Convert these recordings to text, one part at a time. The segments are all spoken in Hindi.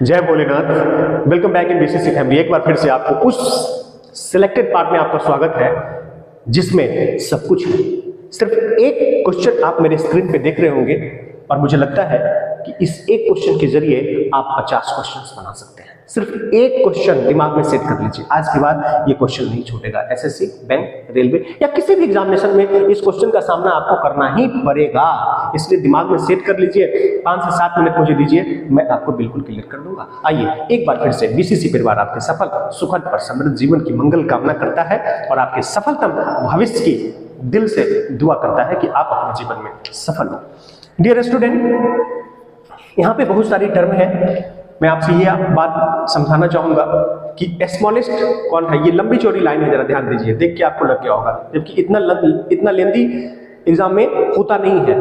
जय Bholenath. Welcome back in BCC family. एक बार फिर से आपको उस सिलेक्टेड पार्ट में आपका स्वागत है जिसमें सब कुछ है। सिर्फ एक क्वेश्चन आप मेरे स्क्रीन पे देख रहे होंगे और मुझे लगता है कि इस एक क्वेश्चन के जरिए आप 50 क्वेश्चंस बना सकते हैं। सिर्फ एक क्वेश्चन दिमाग में सेट कर लीजिए, आज के बाद ये क्वेश्चन नहीं छूटेगा। एसएससी, बैंक, रेलवे या किसी भी एग्जामिनेशन में इस क्वेश्चन का सामना आपको करना ही पड़ेगा, इसलिए दिमाग में सेट कर लीजिए। 5 से 7 मिनट मुझे दीजिए, मैं आपको बिल्कुल क्लियर कर दूंगा। आइए एक बार फिर से बीसीसी परिवार आपके सफल, सुखद और समृद्ध जीवन की मंगल कामना करता है और आपके सफलतम भविष्य की दिल से दुआ करता है कि आप अपने जीवन में सफल हो। डियर स्टूडेंट, यहाँ पे बहुत सारी टर्म है। मैं आपसे ये बात समझाना चाहूंगा कि स्मॉलेस्ट कौन है। ये लंबी चौड़ी लाइन है, जरा ध्यान दीजिए, देख के आपको लग गया होगा, जबकि इतना लेंदी एग्जाम में होता नहीं है।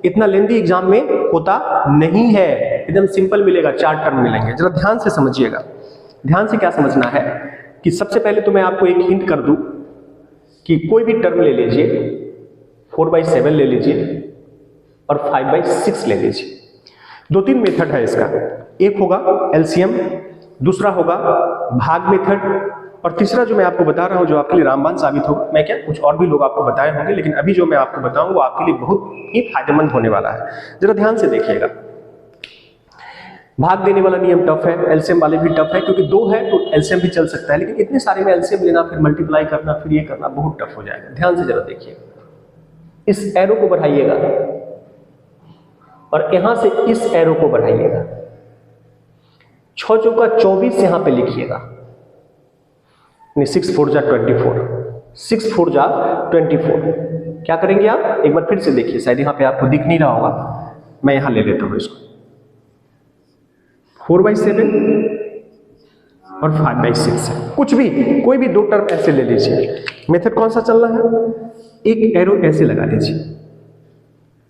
इतना लेंदी एग्जाम में होता नहीं है, एकदम सिंपल मिलेगा, 4 टर्म मिलेंगे। जरा ध्यान से समझिएगा। ध्यान से क्या समझना है कि सबसे पहले तो मैं आपको एक हिंट कर दूं कि कोई भी टर्म ले लीजिए, 4/7 ले लीजिए और 5/6 ले लीजिए। 2-3 मेथड है इसका। एक होगा एलसीएम, दूसरा होगा भाग मेथड और तीसरा जो मैं आपको बता रहा हूं जो आपके लिए रामबाण साबित होगा। मैं क्या, कुछ और भी लोग आपको बताए होंगे, लेकिन अभी जो मैं आपको बताऊं वो आपके लिए बहुत ही फायदेमंद होने वाला है। जरा ध्यान से देखिएगा। भाग देने वाला नियम टफ है, एलसीएम वाले भी टफ है, क्योंकि 2 है तो एलसीएम भी चल सकता है, लेकिन इतने सारे में एलसीएम लेना, फिर मल्टीप्लाई करना, फिर ये करना बहुत टफ हो जाएगा। ध्यान से जरा देखिएगा। इस एरो को बढ़ाइएगा और यहां से इस एरो को बढ़ाइएगा। 6 चौका 24 यहां पे लिखिएगा, 6 4 जा 24, 6 4 जा 24। क्या करेंगे आप, एक बार फिर से देखिए, शायद यहां पे आपको दिख नहीं रहा होगा, मैं यहां ले लेता हूं इसको। 4/7 और 5/6 है। कुछ भी, कोई भी 2 टर्म ऐसे ले लीजिए। मेथड कौन सा चलना है, एक एरो ऐसे लगा लीजिए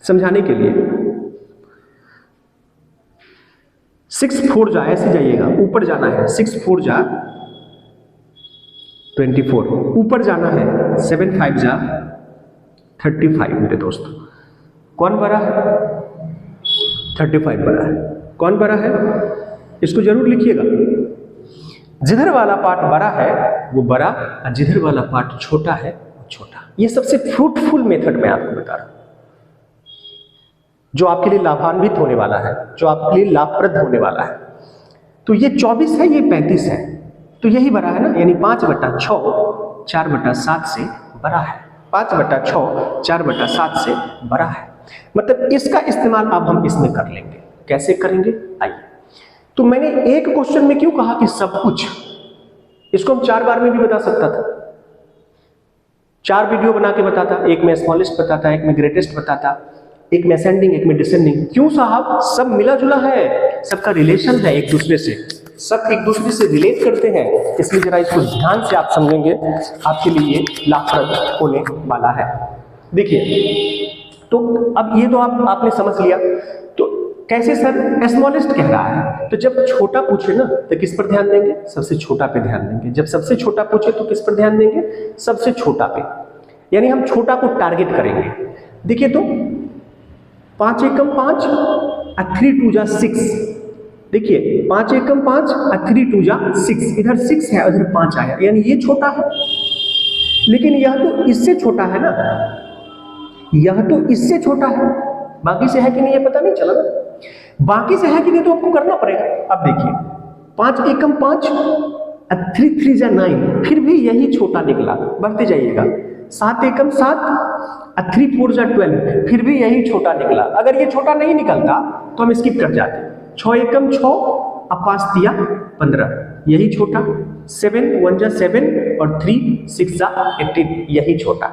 समझाने के लिए। 6 4 जा, ऐसे जाइएगा, ऊपर जाना है। 6 4 जा 24, ऊपर जाना है। 7 5 जा 35। मेरे दोस्त, कौन बड़ा है, 35 बड़ा है। कौन बड़ा है, इसको जरूर लिखिएगा। जिधर वाला पार्ट बड़ा है वो बड़ा और जिधर वाला पार्ट छोटा है वो छोटा। ये सबसे फ्रूटफुल मेथड मैं आपको बता रहा हूं, जो आपके लिए लाभान्वित होने वाला है, जो आपके लिए लाभप्रद होने वाला है। तो ये 24 है, ये 35 है, तो यही बड़ा है ना, यानी 5/6 4/7 से बड़ा है। 5/6 4/7 से बड़ा है। मतलब इसका इस्तेमाल अब हम इसमें कर लेंगे। कैसे करेंगे, आइए। तो मैंने एक क्वेश्चन में क्यों कहा कि सब कुछ, इसको हम 4 बार में भी बता सकता था। 4 वीडियो बना के बताता, एक में स्मॉलेस्ट बताता, एक में ग्रेटेस्ट बताता, एक में असेंडिंग, एक में डिसेंडिंग। क्यों साहब, सब मिला जुला है, सबका रिलेशन है एक दूसरे से, सब एक दूसरे से रिलेट करते हैं, इसलिए जरा इसको ध्यान से आप समझेंगे, आपके लिए लाभप्रद होने वाला है। देखिए, तो अब ये तो आपने समझ लिया। तो कैसे सर, स्मॉलेस्ट कह रहा है, तो जब छोटा पूछे ना तो किस पर ध्यान देंगे, सबसे छोटा पे ध्यान देंगे। जब सबसे छोटा पूछे तो किस पर ध्यान देंगे, सबसे छोटा पे, यानी हम छोटा को टारगेट करेंगे। देखिए, तो 5 एकम 5 और 3 2 जा 6। देखिए, 5 एकम 5 और 3 2 जा 6, इधर 6 है, उधर 5 आया, यानी ये छोटा है। लेकिन यह तो इससे छोटा है ना, यह तो इससे छोटा है, बाकी से है कि नहीं ये पता नहीं चला ना। बाकी से है कि नहीं तो आपको करना पड़ेगा। अब देखिए, 5 एकम 5 और 3 3 जा 9, फिर भी यही छोटा निकला, बढ़ते जाइएगा। 7 एकम 7 और 3 4 जा 12, फिर भी यही छोटा निकला। अगर ये छोटा नहीं निकलता तो हम स्किप कर जाते। 6 एकम 6 और 5 तिया 15, यही छोटा। 7 1 जा 7 और 3 6 जा 18, यही छोटा।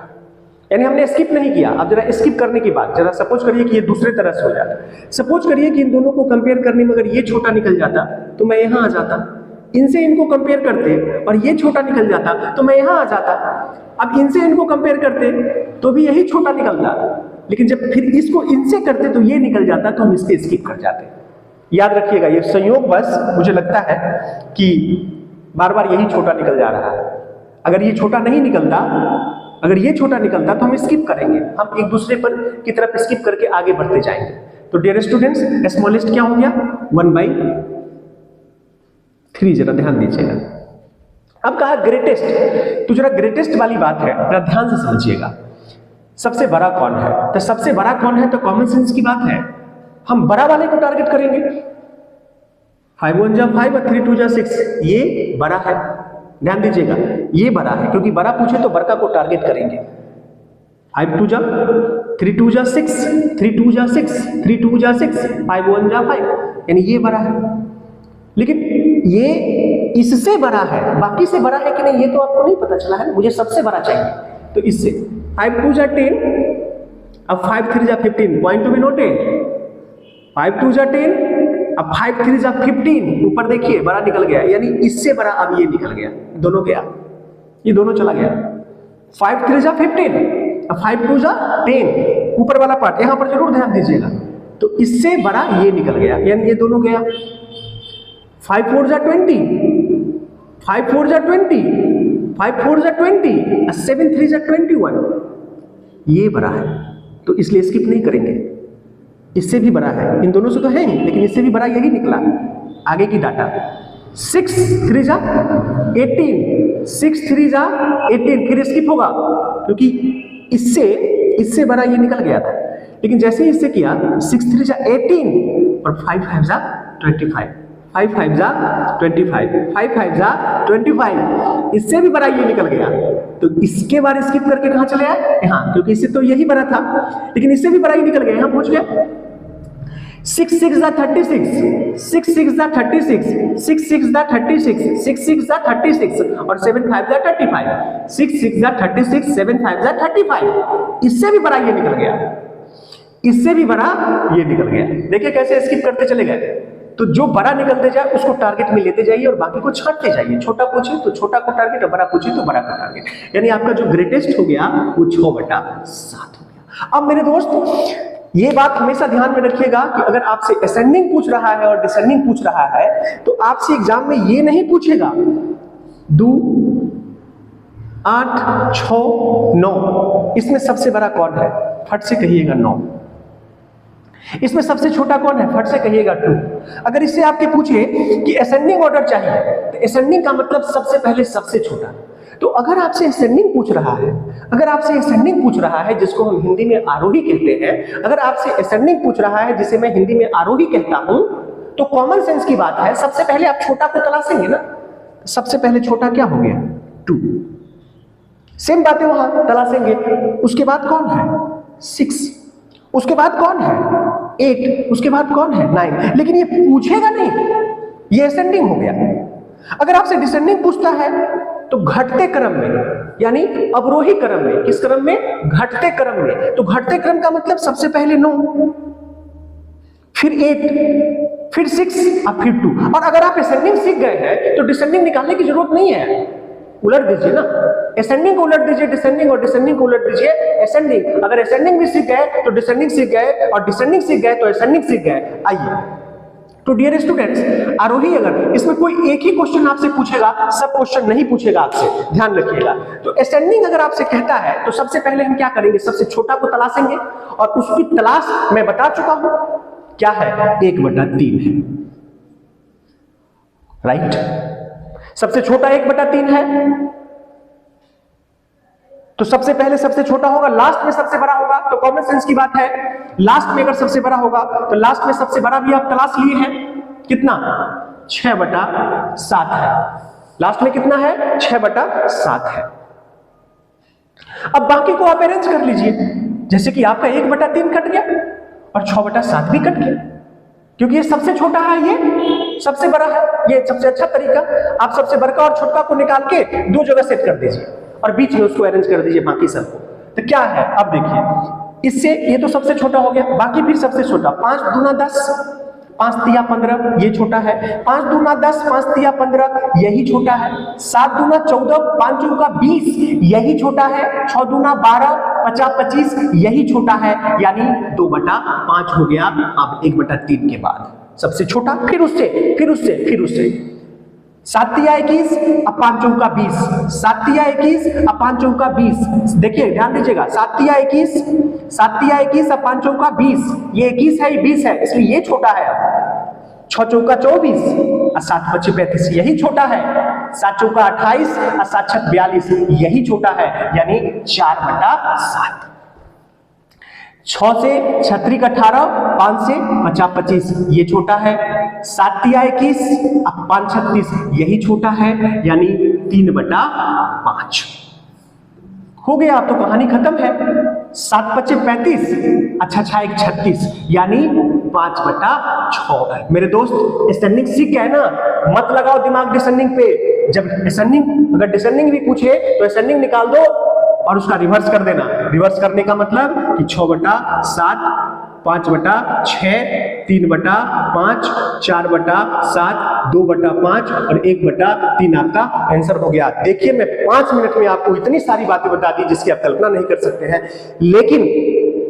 यानी हमने स्किप नहीं किया। अब जरा स्किप करने की बात, जरा सपोज करिए कि ये दूसरे तरह से हो जाता। सपोज करिए कि इन दोनों को कंपेयर करने में अगर ये छोटा निकल जाता तो मैं यहाँ आ जाता, इनसे इनको कंपेयर करते और ये छोटा निकल जाता तो मैं यहाँ आ जाता। अब इनसे इनको कंपेयर करते तो भी यही छोटा निकलता, लेकिन जब फिर इसको इनसे करते तो ये निकल जाता, तो हम इसके स्किप कर जाते। याद रखिएगा, ये संयोग बस मुझे लगता है कि बार बार यही छोटा निकल जा रहा है। अगर ये छोटा नहीं निकलता, अगर ये छोटा निकलता तो हम स्किप करेंगे, हम एक दूसरे पर की तरफ स्किप करके आगे बढ़ते जाएंगे। तो डियर स्टूडेंट्स, स्मॉलेस्ट क्या हो गया, 1/6। 3 जरा ध्यान दीजिएगा। अब कहा ग्रेटेस्ट, तो जरा ग्रेटेस्ट वाली बात है, जरा ध्यान से समझिएगा। सबसे बड़ा कौन है? तो सबसे बड़ा कौन है तो कॉमन सेंस की बात है, हम बड़ा वाले को टारगेट करेंगे। 5 1 जा 5 और 3 2 जा 6, ये बड़ा है। ध्यान दीजिएगा, ये बड़ा है, क्योंकि बड़ा पूछे तो बड़का को टारगेट करेंगे। 5 2 जा 3 2 जा 6, 3 2 जा 6, 3 2 जा 6, 5 1 जा 5, यानी ये बड़ा है। लेकिन ये इससे बड़ा है, बाकी से बड़ा है कि नहीं ये तो आपको नहीं पता चला है। मुझे सबसे बड़ा चाहिए, तो इससे 5 2 जा 10, अब 5 3 जा 15, पॉइंट टू बी नोटेड। 5 2 जा 10, अब 5 3 जा 15, ऊपर देखिए बड़ा निकल गया, यानी इससे बड़ा अब ये निकल गया, दोनों गया, ये दोनों चला गया। 5 3 जा 15, अब 5 2 जा 10, ऊपर वाला पार्ट यहां पर जरूर ध्यान दीजिएगा, तो इससे बड़ा ये निकल गया, यानी ये दोनों गया। 5 4 जा 20, 5 4 जा 20, 5 4 जा 20, 7 3 जा 21, ये बड़ा है, तो इसलिए स्किप नहीं करेंगे। इससे भी बड़ा है, इन दोनों से तो है नहीं, लेकिन इससे भी बड़ा यही निकला। आगे की डाटा 6 3 जा 18, 6 3 जा 18, फिर स्किप होगा क्योंकि इससे बड़ा ये निकल गया था। लेकिन जैसे ही इससे किया 6 3 जा 18 और 5 5 जा 25, 5 5 जा 25, 5 5 जा 25, इससे भी बड़ा ये निकल गया। तो इसके बाद स्किप करके कहां चले आए? यहाँ, क्योंकि इससे तो यही बड़ा था, लेकिन इससे भी बड़ा ही निकल गया, यहाँ पहुंच गया। 6 6 जा 36, 6 6 जा 36, 6 6 जा 36, 6 6 जा 36 और 7 5 जा 35, 6 6 जा 36, 7 5 जा 35, इससे भी बड़ा ये निकल गया, इससे भी बड़ा ये निकल गया। देखिए कैसे स्किप करते चले गए। तो जो बड़ा निकलते जाए उसको टारगेट में लेते जाइए और बाकी को छांटते जाइए। छोटा पूछे तो छोटा को टारगेट और बड़ा पूछे तो बड़ा को टारगेट, यानी आपका जो ग्रेटेस्ट हो गया वो 6/7 हो गया। अब मेरे दोस्त ये बात हमेशा ध्यान में रखिएगा कि अगर आपसे असेंडिंग पूछ रहा है और डिसेंडिंग पूछ रहा है तो आपसे एग्जाम में ये नहीं पूछेगा 2 8 6 9, इसमें सबसे बड़ा कौन है? फट से कहिएगा 9। इसमें सबसे छोटा कौन है? फट से कहिएगा 2। अगर इससे आपके पूछे कि असेंडिंग ऑर्डर चाहिए तो असेंडिंग का मतलब सबसे पहले सबसे छोटा। तो अगर आपसे असेंडिंग पूछ रहा है, अगर आपसे असेंडिंग पूछ रहा है जिसको हम हिंदी में आरोही कहते हैं, अगर आपसे असेंडिंग पूछ रहा है जिसे मैं हिंदी में आरोही कहता हूं, तो कॉमन सेंस की बात है, सबसे पहले आप छोटा को तलाशेंगे ना। सबसे पहले छोटा क्या हो गया? 2। सेम बातें वहां तलाशेंगे। उसके बाद कौन है? 6। उसके बाद कौन है? 8। उसके बाद कौन है? 9। लेकिन ये पूछेगा नहीं, ये असेंडिंग हो गया। अगर आपसे डिसेंडिंग पूछता है तो घटते क्रम में, यानी अवरोही क्रम में। किस क्रम में? घटते क्रम में। तो घटते क्रम का मतलब सबसे पहले 9, फिर 8, फिर 6 और फिर 2। और अगर आप असेंडिंग सीख गए हैं तो डिसेंडिंग निकालने की जरूरत नहीं है, उलट दीजिए ना। असेंडिंग को उलट दीजिए डिसेंडिंग, और डिसेंडिंग को उलट दीजिए असेंडिंग। अगर असेंडिंग भी सीख गए तो डिसेंडिंग सीख गए, और डिसेंडिंग सीख गए तो असेंडिंग सीख गए। आइए, तो डियर स्टूडेंट्स, आरोही अगर इसमें कोई एक ही क्वेश्चन आपसे पूछेगा, सब क्वेश्चन नहीं पूछेगा आपसे, ध्यान रखिएगा। तो असेंडिंग अगर आपसे कहता है तो सबसे पहले हम क्या करेंगे? सबसे छोटा को तलाशेंगे, और उसकी तलाश मैं बता चुका हूं क्या है? 1/3 है, राइट। सबसे छोटा 1/3 है, तो सबसे पहले सबसे छोटा होगा, लास्ट में सबसे बड़ा होगा। तो कॉमन सेंस की बात है, लास्ट में अगर सबसे बड़ा होगा तो लास्ट में सबसे बड़ा भी आप तलाश लिए हैं। कितना? 6/7 है। लास्ट में कितना है? 6/7 है। अब बाकी को आप अरेंज कर लीजिए, जैसे कि आपका 1/3 कट गया और 6/7 भी कट गया, क्योंकि ये सबसे छोटा है, ये सबसे बड़ा है। ये सबसे अच्छा तरीका, आप सबसे बड़का और छोटा को निकाल के 2 जगह सेट कर दीजिए और बीच में उसको अरेंज कर दीजिए बाकी सबको। तो क्या है? अब देखिए, इससे ये तो सबसे छोटा हो गया, बाकी फिर सबसे छोटा। 5 दूना 10, 5 तिया 15, ये छोटा है। 5 दूना 10, 5 तिया 15, यही छोटा है। 7 दूना 14, 5 चौका 20, यही छोटा है। 6 दूना 12, 50 25, यही छोटा है, यानी 2/5 हो गया। अब 1/3 के बाद सबसे छोटा, फिर उससे, फिर उससे, फिर उससे। 7 तिया 21, अब 5 चौका 20, 7 तिया 21, अब 5 चौका 20। देखिए ध्यान दीजिएगा, 7 तिया 21, 7 तिया 21, अब 5 चौका 20। ये 21 है, ये 20 है, इसलिए ये छोटा है। अब 6 चौका 24 और 7 5 35, यही छोटा है। 7 चौका 28 और 7 6 42, यही छोटा है, यानी 4/7। 6 से 6 18, 5 से 50 25, ये छोटा है। 7 तिया 21 और 5 36, यही छोटा है, यानी 3/5। हो गया, अब तो कहानी खत्म है। 7 5 35, अच्छा 6 1 36, यानी 5/6। मेरे दोस्त डिसेंडिंग सीख गए ना, मत लगाओ दिमाग डिसेंडिंग पे। जब डिसेंडिंग, अगर डिसेंडिंग भी पूछे तो डिसेंडिंग निकाल दो और उसका रिवर्स कर देना। रिवर्स करने का मतलब कि 6/7, 5/6, 3/5, 4/7, 2/5 और 1/3 आपका आंसर हो गया। देखिए, मैं 5 मिनट में आपको इतनी सारी बातें बता दी जिसकी आप कल्पना नहीं कर सकते हैं, लेकिन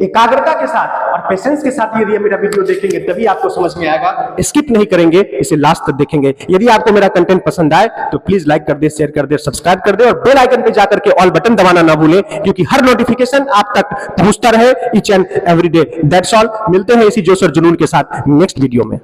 एकाग्रता के साथ और पेशेंस के साथ यदि मेरा वीडियो देखेंगे तभी आपको समझ में आएगा। स्किप नहीं करेंगे, इसे लास्ट तक देखेंगे। यदि आपको मेरा कंटेंट पसंद आए तो प्लीज लाइक कर दे, शेयर कर दे, सब्सक्राइब कर दे और बेल आइकन पे जाकर के ऑल बटन दबाना ना भूलें, क्योंकि हर नोटिफिकेशन आप तक पहुंचता रहे each and every day. That's all. मिलते हैं इसी जोश और जुनून के साथ नेक्स्ट वीडियो में।